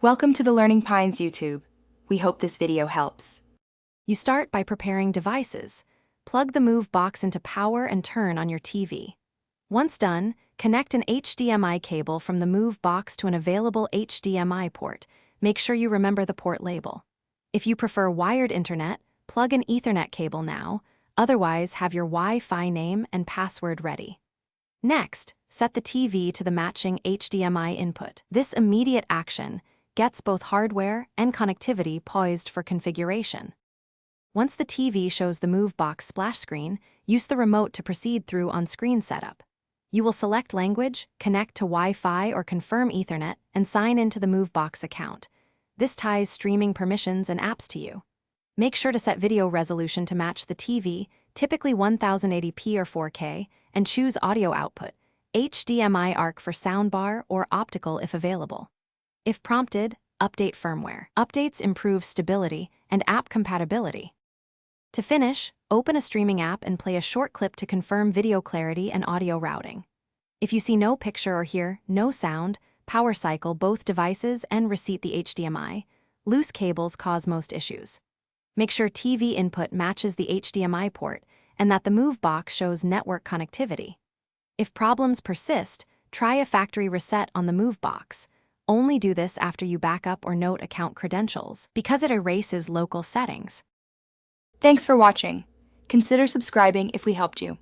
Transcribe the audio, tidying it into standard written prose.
Welcome to the Learning Pines YouTube. We hope this video helps. You start by preparing devices. Plug the Move box into power and turn on your TV. Once done, connect an HDMI cable from the Move box to an available HDMI port. Make sure you remember the port label. If you prefer wired internet, plug an Ethernet cable now, otherwise have your Wi-Fi name and password ready. Next, set the TV to the matching HDMI input. This immediate action gets both hardware and connectivity poised for configuration. Once the TV shows the Move box splash screen, use the remote to proceed through on-screen setup. You will select language, connect to Wi-Fi or confirm Ethernet, and sign into the Move box account. This ties streaming permissions and apps to you. Make sure to set video resolution to match the TV, typically 1080p or 4K, and choose audio output, HDMI ARC for soundbar or optical if available. If prompted, update firmware. Updates improve stability and app compatibility. To finish, open a streaming app and play a short clip to confirm video clarity and audio routing. If you see no picture or hear no sound, power cycle both devices and reset the HDMI. Loose cables cause most issues. Make sure TV input matches the HDMI port and that the Move box shows network connectivity. If problems persist, try a factory reset on the Move box. Only do this after you back up or note account credentials, because it erases local settings. Thanks for watching. Consider subscribing if we helped you.